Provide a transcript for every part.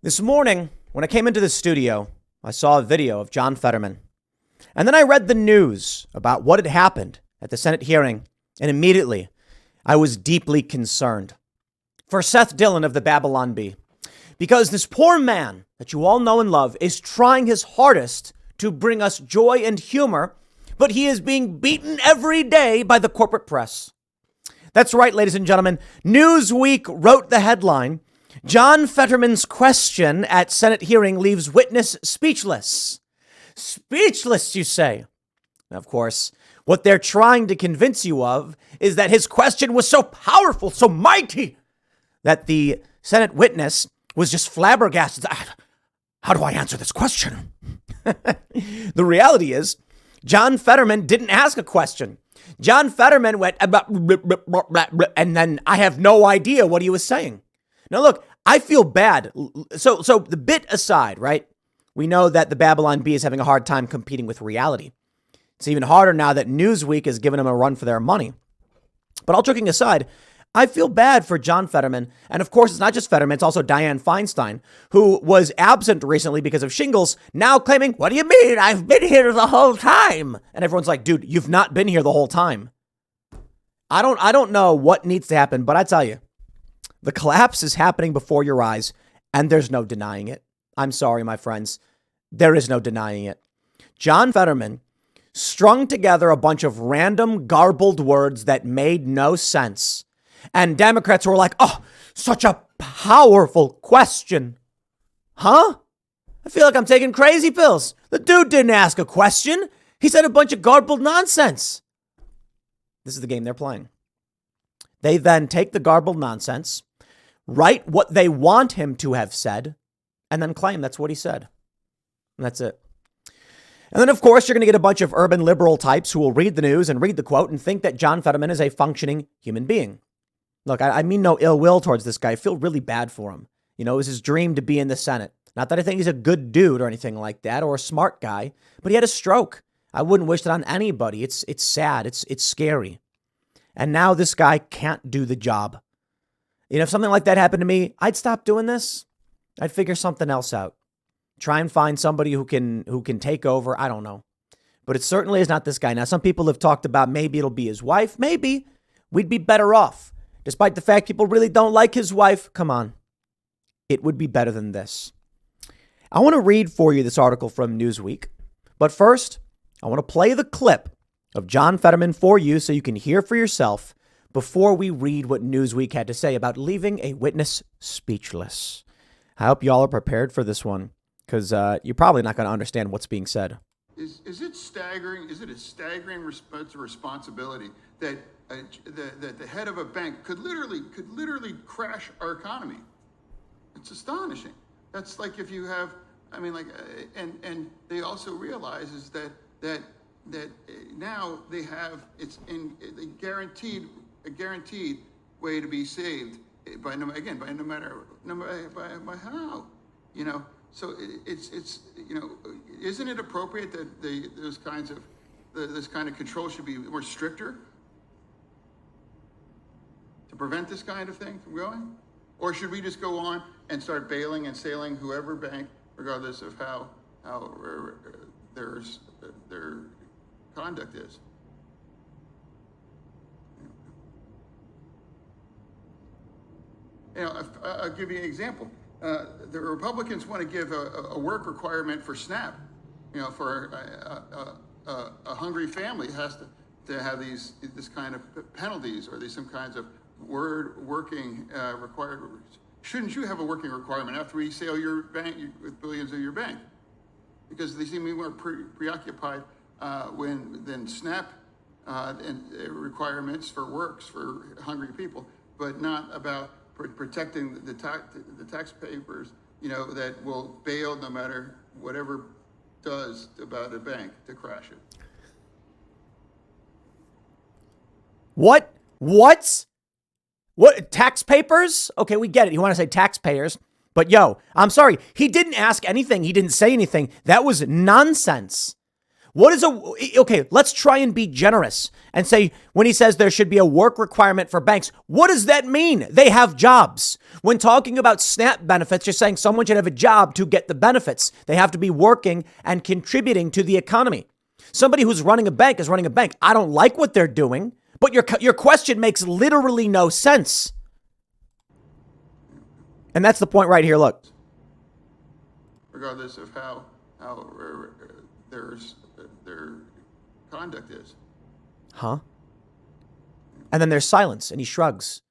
This morning, when I came into the studio, I saw a video of John Fetterman. And then I read the news about what had happened at the Senate hearing, and immediately I was deeply concerned for Seth Dillon of the Babylon Bee, because this poor man that you all know and love is trying his hardest to bring us joy and humor, but he is being beaten every day by the corporate press. That's right, ladies and gentlemen. Newsweek wrote the headline, John Fetterman's question at Senate hearing leaves witness speechless. Speechless, you say? And of course, what they're trying to convince you of is that his question was so powerful, so mighty, that the Senate witness was just flabbergasted. How do I answer this question? The reality is, John Fetterman didn't ask a question. John Fetterman went, and then I have no idea what he was saying. Now, look, I feel bad. So the bit aside, right? We know that the Babylon Bee is having a hard time competing with reality. It's even harder now that Newsweek has given them a run for their money. But all joking aside, I feel bad for John Fetterman. And of course, it's not just Fetterman. It's also Dianne Feinstein, who was absent recently because of shingles, now claiming, what do you mean? I've been here the whole time. And everyone's like, dude, you've not been here the whole time. I don't know what needs to happen, but I tell you, the collapse is happening before your eyes, and there's no denying it. I'm sorry, my friends. There is no denying it. John Fetterman strung together a bunch of random garbled words that made no sense. And Democrats were like, oh, such a powerful question. Huh? I feel like I'm taking crazy pills. The dude didn't ask a question. He said a bunch of garbled nonsense. This is the game they're playing. They then take the garbled nonsense, write what they want him to have said, and then claim that's what he said. And that's it. And then, of course, you're going to get a bunch of urban liberal types who will read the news and read the quote and think that John Fetterman is a functioning human being. Look, I mean no ill will towards this guy. I feel really bad for him. You know, it was his dream to be in the Senate. Not that I think he's a good dude or anything like that or a smart guy, but he had a stroke. I wouldn't wish that on anybody. It's sad. It's scary. And now this guy can't do the job. You know, if something like that happened to me, I'd stop doing this. I'd figure something else out. Try and find somebody who can take over. I don't know. But it certainly is not this guy. Now, some people have talked about maybe it'll be his wife. Maybe we'd be better off. Despite the fact people really don't like his wife. Come on. It would be better than this. I want to read for you this article from Newsweek. But first, I want to play the clip of John Fetterman for you so you can hear for yourself before we read what Newsweek had to say about leaving a witness speechless. I hope y'all are prepared for this one, because you're probably not going to understand what's being said. Is it staggering? Is it a staggering responsibility that the head of a bank could literally crash our economy? It's astonishing. That's like if you have, and they also realize is that now they have a guaranteed way to be saved by how, you know. So it's you know, isn't it appropriate that this kind of control should be more stricter to prevent this kind of thing from going? Or should we just go on and start bailing and sailing whoever bank, regardless of how their conduct is? You know, I'll give you an example. The Republicans want to give a work requirement for SNAP. You know, for a hungry family has to have this kind of penalties or some kinds of working required. Shouldn't you have a working requirement after we sell your bank with billions of your bank? Because they seem to be more preoccupied than SNAP and requirements for works for hungry people, but not about protecting the taxpayers, you know, that will bail no matter whatever does about a bank to crash it. What? Tax papers? Okay, we get it. You want to say taxpayers. But yo, I'm sorry. He didn't ask anything. He didn't say anything. That was nonsense. Okay, let's try and be generous and say when he says there should be a work requirement for banks, what does that mean? They have jobs. When talking about SNAP benefits, you're saying someone should have a job to get the benefits. They have to be working and contributing to the economy. Somebody who's running a bank is running a bank. I don't like what they're doing, but your question makes literally no sense. And that's the point right here. Look. Regardless of how their conduct is. Huh? And then there's silence, and he shrugs.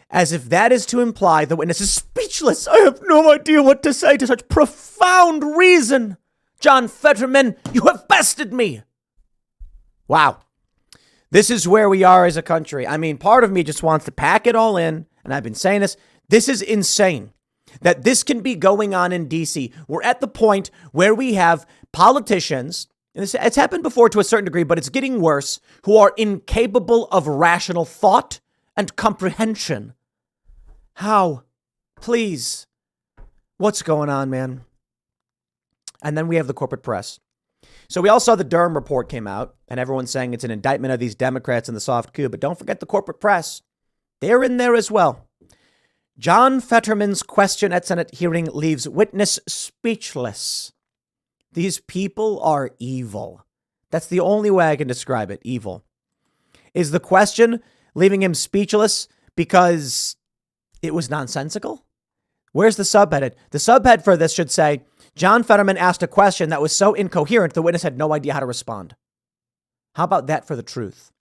As if that is to imply the witness is speechless. I have no idea what to say to such profound reason. John Fetterman, you have bested me. Wow. This is where we are as a country. I mean, part of me just wants to pack it all in, and I've been saying this. This is insane that this can be going on in D.C. We're at the point where we have politicians, and it's happened before to a certain degree, but it's getting worse, who are incapable of rational thought and comprehension. How? Please. What's going on, man? And then we have the corporate press. So we all saw the Durham report came out, and everyone's saying it's an indictment of these Democrats in the soft coup, but don't forget the corporate press. They're in there as well. John Fetterman's question at Senate hearing leaves witness speechless. These people are evil. That's the only way I can describe it, evil. Is the question leaving him speechless because it was nonsensical? Where's the subhead? The subhead for this should say, John Fetterman asked a question that was so incoherent the witness had no idea how to respond. How about that for the truth?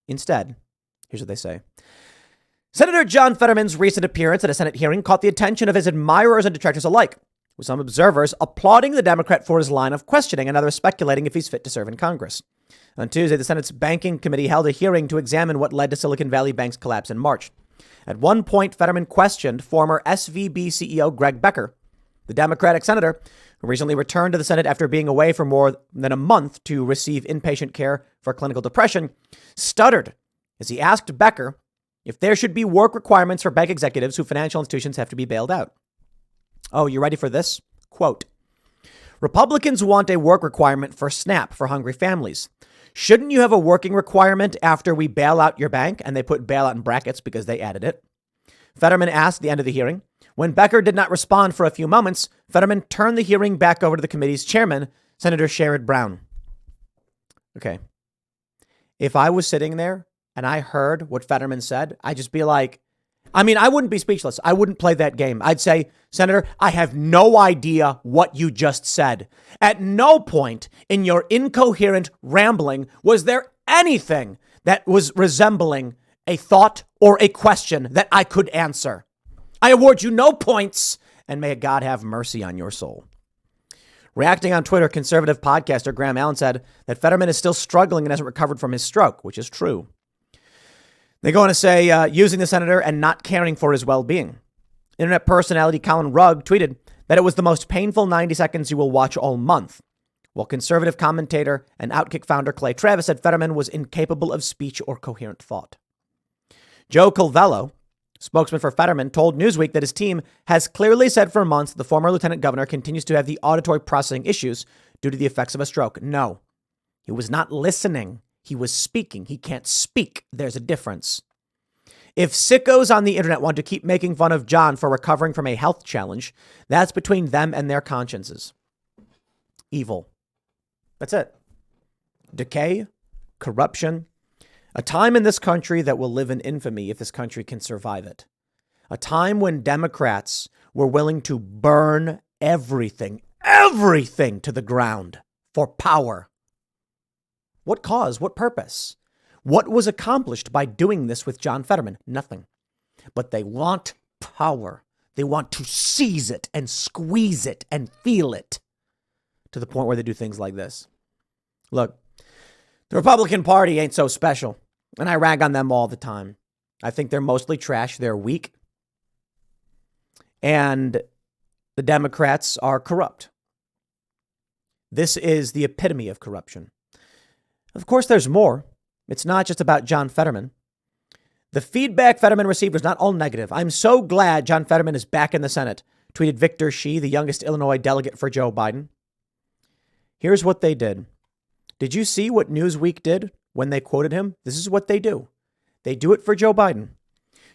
Instead, here's what they say. Senator John Fetterman's recent appearance at a Senate hearing caught the attention of his admirers and detractors alike, with some observers applauding the Democrat for his line of questioning and others speculating if he's fit to serve in Congress. On Tuesday, the Senate's Banking Committee held a hearing to examine what led to Silicon Valley Bank's collapse in March. At one point, Fetterman questioned former SVB CEO Greg Becker, the Democratic senator who recently returned to the Senate after being away for more than a month to receive inpatient care for clinical depression, stuttered as he asked Becker if there should be work requirements for bank executives who financial institutions have to be bailed out. Oh, you ready for this? Quote, Republicans want a work requirement for SNAP for hungry families. Shouldn't you have a working requirement after we bail out your bank? And they put bailout in brackets because they added it. Fetterman asked at the end of the hearing. When Becker did not respond for a few moments, Fetterman turned the hearing back over to the committee's chairman, Senator Sherrod Brown. Okay. If I was sitting there and I heard what Fetterman said, I'd just be like, I wouldn't be speechless. I wouldn't play that game. I'd say, Senator, I have no idea what you just said. At no point in your incoherent rambling was there anything that was resembling a thought or a question that I could answer. I award you no points, and may God have mercy on your soul. Reacting on Twitter, conservative podcaster Graham Allen said that Fetterman is still struggling and hasn't recovered from his stroke, which is true. They go on to say using the senator and not caring for his well-being. Internet personality Colin Rugg tweeted that it was the most painful 90 seconds you will watch all month, while conservative commentator and Outkick founder Clay Travis said Fetterman was incapable of speech or coherent thought. Joe Colvello, spokesman for Fetterman, told Newsweek that his team has clearly said for months the former lieutenant governor continues to have the auditory processing issues due to the effects of a stroke. No, he was not listening. He was speaking. He can't speak. There's a difference. If sickos on the internet want to keep making fun of John for recovering from a health challenge, that's between them and their consciences. Evil. That's it. Decay, corruption, a time in this country that will live in infamy if this country can survive it. A time when Democrats were willing to burn everything to the ground for power. What cause? What purpose? What was accomplished by doing this with John Fetterman? Nothing. But they want power. They want to seize it and squeeze it and feel it to the point where they do things like this. Look, the Republican Party ain't so special, and I rag on them all the time. I think they're mostly trash. They're weak. And the Democrats are corrupt. This is the epitome of corruption. Of course, there's more. It's not just about John Fetterman. The feedback Fetterman received was not all negative. I'm so glad John Fetterman is back in the Senate, tweeted Victor Shi, the youngest Illinois delegate for Joe Biden. Here's what they did. Did you see what Newsweek did when they quoted him? This is what they do. They do it for Joe Biden.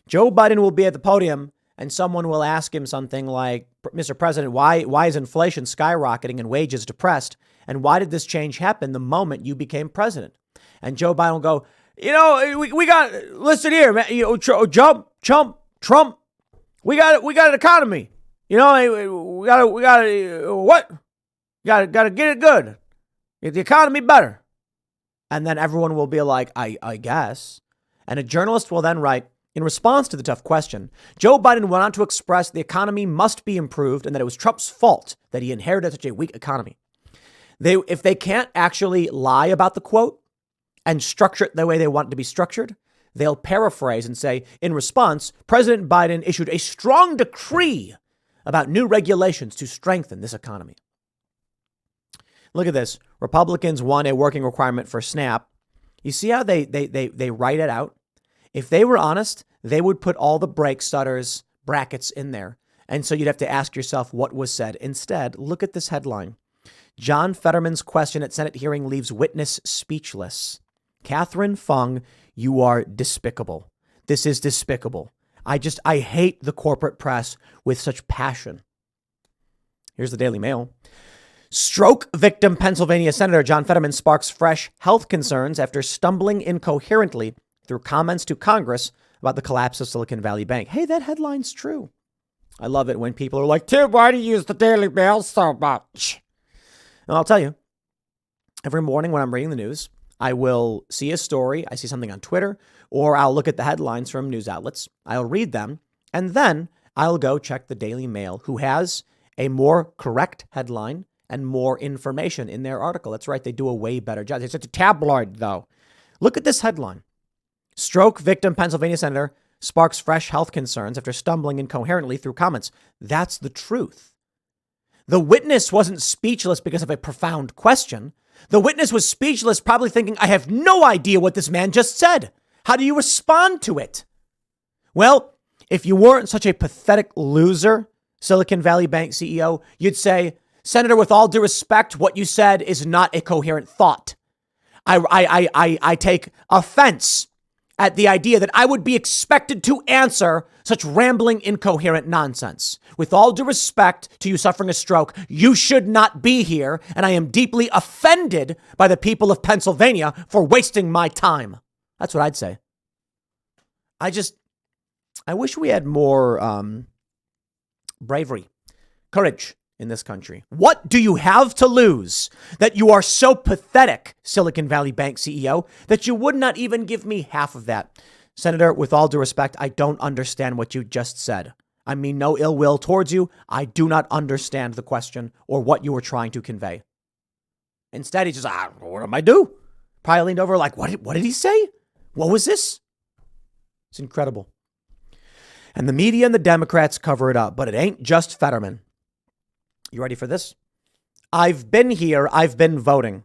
Joe Biden will be at the podium and someone will ask him something like, Mr. President, why is inflation skyrocketing and wages depressed? And why did this change happen the moment you became president? And Joe Biden will go, we got, listen here, man, Trump, we got an economy. We got what? Got to get it good. Get the economy better. And then everyone will be like, I guess. And a journalist will then write, in response to the tough question, Joe Biden went on to express the economy must be improved and that it was Trump's fault that he inherited such a weak economy. If they can't actually lie about the quote and structure it the way they want it to be structured, they'll paraphrase and say, in response, President Biden issued a strong decree about new regulations to strengthen this economy. Look at this. Republicans won a working requirement for SNAP. You see how they write it out? If they were honest, they would put all the break stutters brackets in there. And so you'd have to ask yourself what was said. Instead, look at this headline. John Fetterman's question at Senate hearing leaves witness speechless. Catherine Fung, you are despicable. This is despicable. I hate the corporate press with such passion. Here's the Daily Mail. Stroke victim Pennsylvania Senator John Fetterman sparks fresh health concerns after stumbling incoherently through comments to Congress about the collapse of Silicon Valley Bank. Hey, that headline's true. I love it when people are like, Tim, why do you use the Daily Mail so much? And I'll tell you, every morning when I'm reading the news, I will see a story. I see something on Twitter, or I'll look at the headlines from news outlets. I'll read them, and then I'll go check the Daily Mail, who has a more correct headline and more information in their article. That's right. They do a way better job. It's such a tabloid, though. Look at this headline. Stroke victim Pennsylvania senator sparks fresh health concerns after stumbling incoherently through comments. That's the truth. The witness wasn't speechless because of a profound question. The witness was speechless, probably thinking, I have no idea what this man just said. How do you respond to it? Well, if you weren't such a pathetic loser, Silicon Valley Bank CEO, you'd say, Senator, with all due respect, what you said is not a coherent thought. I take offense at the idea that I would be expected to answer such rambling, incoherent nonsense. With all due respect to you suffering a stroke, you should not be here, and I am deeply offended by the people of Pennsylvania for wasting my time. That's what I'd say. I wish we had more bravery, courage in this country. What do you have to lose that you are so pathetic, Silicon Valley Bank CEO, that you would not even give me half of that? Senator, with all due respect, I don't understand what you just said. I mean no ill will towards you. I do not understand the question or what you were trying to convey. Instead, he just, what am I do? Probably leaned over like, what did he say? What was this? It's incredible. And the media and the Democrats cover it up, but it ain't just Fetterman. You ready for this? I've been here. I've been voting.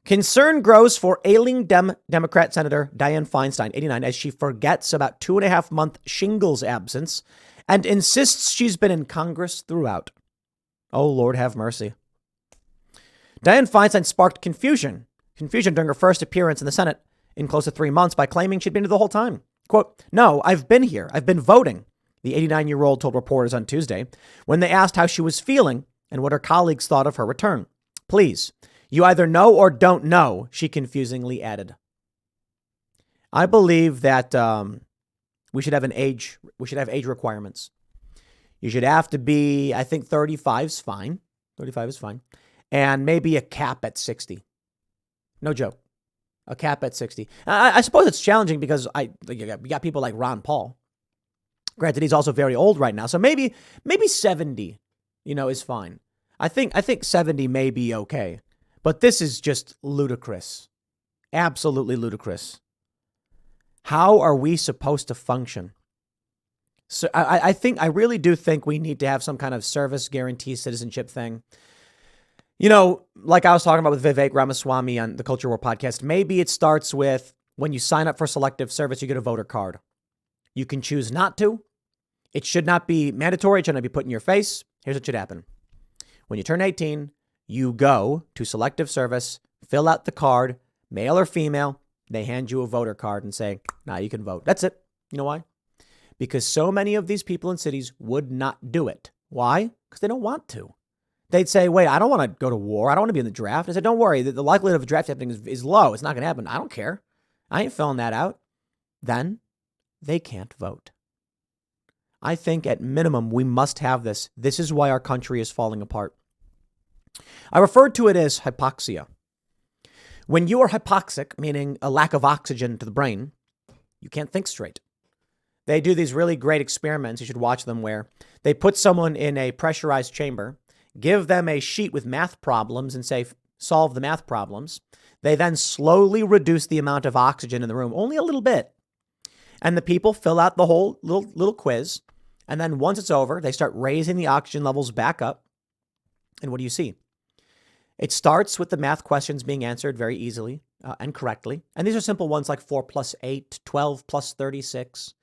Concern grows for ailing Democrat Senator Dianne Feinstein, 89, as she forgets about 2.5-month shingles absence and insists she's been in Congress throughout. Oh, Lord, have mercy. Dianne Feinstein sparked confusion during her first appearance in the Senate in close to 3 months by claiming she'd been here the whole time. Quote, no, I've been here. I've been voting, the 89-year-old told reporters on Tuesday when they asked how she was feeling and what her colleagues thought of her return. Please, you either know or don't know, she confusingly added. I believe that we should have age requirements. You should have to be, I think 35 is fine. 35 is fine. And maybe a cap at 60. No joke. A cap at 60. I suppose it's challenging because we got people like Ron Paul. Granted, he's also very old right now. So maybe 70, is fine. I think 70 may be okay. But this is just ludicrous. Absolutely ludicrous. How are we supposed to function? So I really do think we need to have some kind of service guarantee citizenship thing. Like I was talking about with Vivek Ramaswamy on the Culture War podcast, maybe it starts with when you sign up for selective service, you get a voter card. You can choose not to. It should not be mandatory. It should not be put in your face. Here's what should happen. When you turn 18, you go to selective service fill out the card, male or female. They hand you a voter card and say, now you can vote. That's it. You know why? Because so many of these people in cities would not do it. Why? Because they don't want to. They'd say, wait, I don't want to go to war. I don't want to be in the draft. I said, don't worry. The likelihood of a draft happening is low. It's not going to happen. I don't care. I ain't filling that out. Then they can't vote. I think at minimum, we must have this. This is why our country is falling apart. I referred to it as hypoxia. When you are hypoxic, meaning a lack of oxygen to the brain, you can't think straight. They do these really great experiments. You should watch them where they put someone in a pressurized chamber, give them a sheet with math problems and say, solve the math problems. They then slowly reduce the amount of oxygen in the room, only a little bit. And the people fill out the whole little quiz. And then once it's over, they start raising the oxygen levels back up. And what do you see? It starts with the math questions being answered very easily and correctly. And these are simple ones like 4 plus 8, 12 plus 36.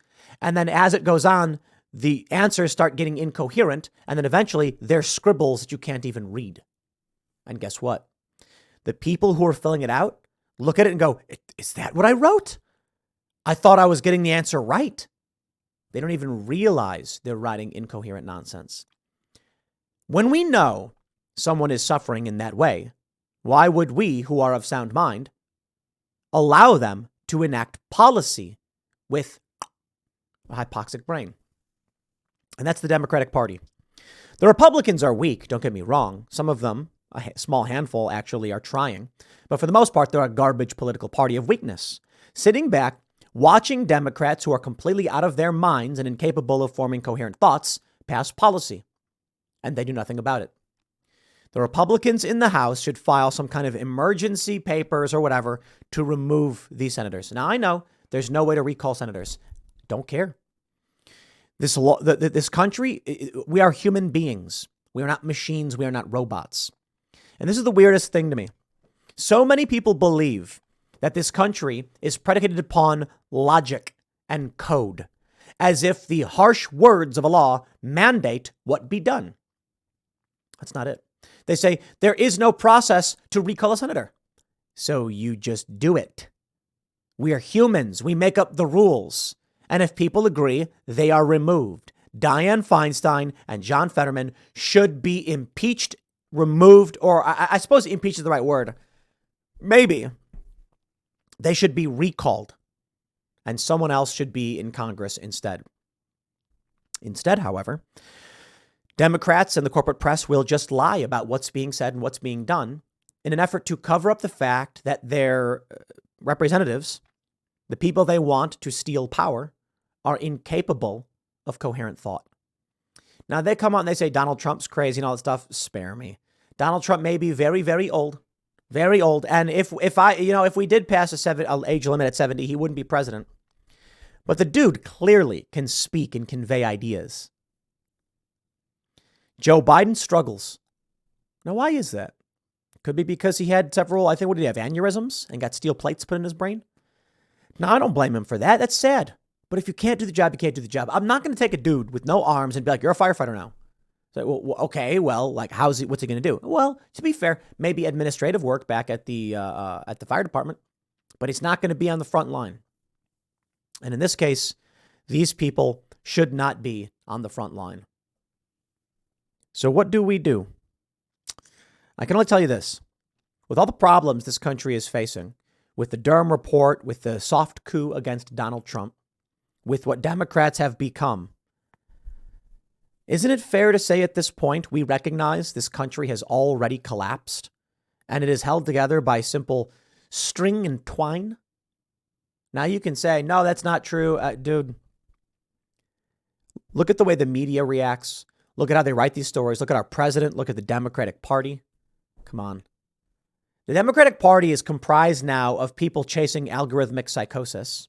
And then as it goes on, the answers start getting incoherent. And then eventually they're scribbles that you can't even read. And guess what? The people who are filling it out look at it and go, is that what I wrote? I thought I was getting the answer right. They don't even realize they're writing incoherent nonsense. When we know someone is suffering in that way, why would we, who are of sound mind, allow them to enact policy with a hypoxic brain? And that's the Democratic Party. The Republicans are weak, don't get me wrong. Some of them, a small handful actually, are trying. But for the most part, they're a garbage political party of weakness. Sitting back, watching Democrats who are completely out of their minds and incapable of forming coherent thoughts pass policy. And they do nothing about it. The Republicans in the House should file some kind of emergency papers or whatever to remove these senators. Now, I know there's no way to recall senators. Don't care. This country, we are human beings. We are not machines. We are not robots. And this is the weirdest thing to me. So many people believe that this country is predicated upon logic and code, as if the harsh words of a law mandate what be done. That's not it. They say there is no process to recall a senator. So you just do it. We are humans. We make up the rules. And if people agree, they are removed. Dianne Feinstein and John Fetterman should be impeached, removed, or I suppose impeached is the right word. Maybe. They should be recalled. And someone else should be in Congress instead. Instead, however, Democrats and the corporate press will just lie about what's being said and what's being done in an effort to cover up the fact that their representatives, the people they want to steal power, are incapable of coherent thought. Now, they come out and they say Donald Trump's crazy and all that stuff. Spare me. Donald Trump may be very, very old. Very old. And if we did pass a age limit at 70, he wouldn't be president. But the dude clearly can speak and convey ideas. Joe Biden struggles. Now, why is that? Could be because he had several, what did he have, aneurysms and got steel plates put in his brain? No, I don't blame him for that. That's sad. But if you can't do the job, you can't do the job. I'm not going to take a dude with no arms and be like, you're a firefighter now. So, well, okay, well, like, what's he going to do? Well, to be fair, maybe administrative work back at the fire department, but he's not going to be on the front line. And in this case, these people should not be on the front line. So what do we do? I can only tell you this. With all the problems this country is facing, with the Durham report, with the soft coup against Donald Trump, with what Democrats have become, isn't it fair to say at this point we recognize this country has already collapsed and it is held together by simple string and twine? Now you can say, no, that's not true. Dude, look at the way the media reacts. Look at how they write these stories. Look at our president. Look at the Democratic Party. Come on. The Democratic Party is comprised now of people chasing algorithmic psychosis.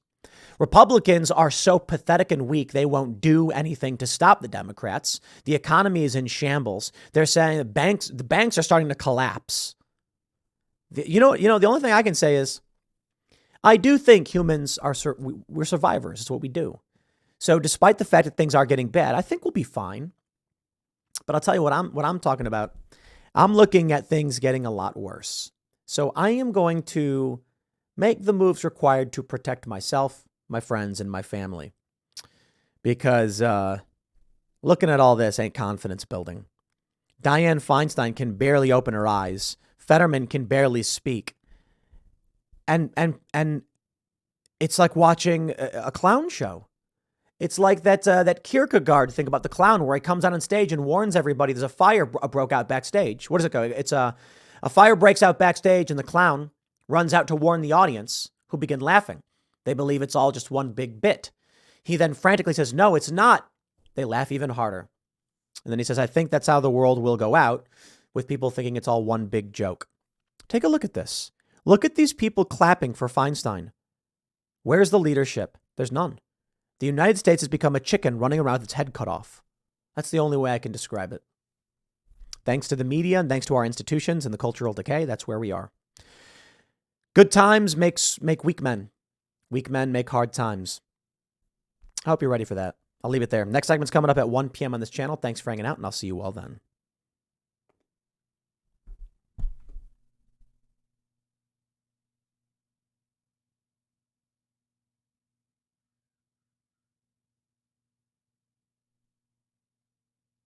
Republicans are so pathetic and weak, they won't do anything to stop the Democrats. The economy is in shambles. They're saying the banks are starting to collapse. The only thing I can say is I do think humans we're survivors. It's what we do. So despite the fact that things are getting bad, I think we'll be fine. But I'll tell you what I'm talking about. I'm looking at things getting a lot worse. So I am going to make the moves required to protect myself, my friends, and my family. Because looking at all this ain't confidence building. Dianne Feinstein can barely open her eyes. Fetterman can barely speak. And it's like watching a clown show. It's like that Kierkegaard thing about the clown where he comes out on stage and warns everybody there's a fire broke out backstage. What does it go? It's a fire breaks out backstage and the clown runs out to warn the audience, who begin laughing. They believe it's all just one big bit. He then frantically says, no, it's not. They laugh even harder. And then he says, I think that's how the world will go out, with people thinking it's all one big joke. Take a look at this. Look at these people clapping for Feinstein. Where's the leadership? There's none. The United States has become a chicken running around with its head cut off. That's the only way I can describe it. Thanks to the media and thanks to our institutions and the cultural decay, that's where we are. Good times make weak men. Weak men make hard times. I hope you're ready for that. I'll leave it there. Next segment's coming up at 1 p.m. on this channel. Thanks for hanging out, and I'll see you all then.